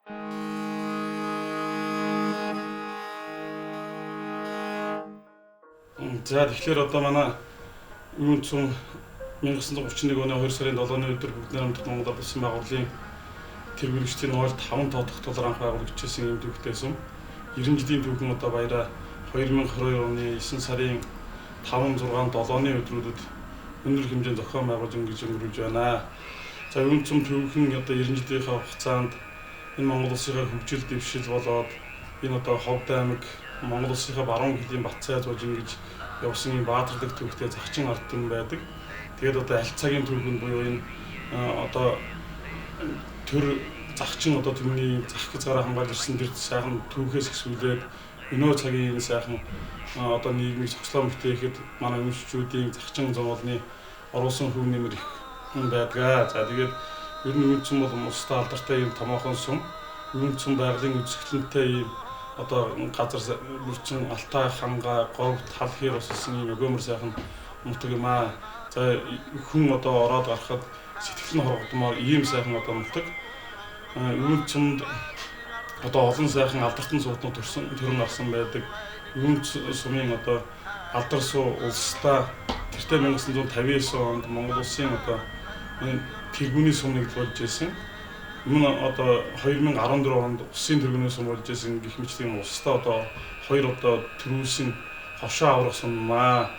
За тэгэхээр одоо манай юун цум 1931 оны 2 сарын 7-ны өдөр бүгд найрамдах Монгол Улсын байгууллагын тэр мэргэжлийн ноолд 5 тоотогтолоор анх байгуулагдчихсан юм төвхтэйсэн. 90 жилийн түүхэн одоо баяраа 2022 оны 9 сарын 5, 6, 7-ны өдрүүдэд өндөр хэмжээнд зохион байгуулж өнгөрүүлж байна. За юун цум түүхэн одоо 90 жилийнхаа хугацаанд энэ Монгол Улсынхаа хөгжил дэвшил болоод энэ одоо Ховд аймаг Монгол Улсынхаа баруун хэлийн Батцай зууж ингэж явсан юм баатардаг төвхтэй захчин ард түмэн байдаг. Тэгээд одоо аль цагийн түүхэнд буюу энэ одоо төр захчин одоо түүний зах хязгаараа хамгаалж ирсэн тэр сайхан түүхээс ихсүүлээд өнөө цагийн сайхан одоо нийгмийг зохицлоо бүтээхэд манай үндэсчүүдийн захчин зовлоны оруулсан хөв нэмэр их байдгаа. За тэгээд ер нь үн цэм бол устдаа алдартай юм томоохон сум, үн цэм байгалийн үзэсгэлэнтэй юм одоо газар бүрчин Алтай ханга говьт хал хэр уссан юм өгөөмөр сайхан нутаг юм аа. За хүн одоо ороод гарахад сэтгэл нь хоргодмоор ийм сайхан одоо нутаг. Юун цэнд одоо олон сайхан алдартай сууднууд төрн гарсан байдаг. Юун сумын одоо алдар суу улстай тэртээ 1959 онд Монгол Улсын одоо тэргүүний сум нэгдүүлж байсан. Мөн одоо 2014 онд Улсын тэргүүний сум болж байсан гэх мэтлийн улстай одоо 2 одоо төрүүлсэн хошоо аврах сум маа.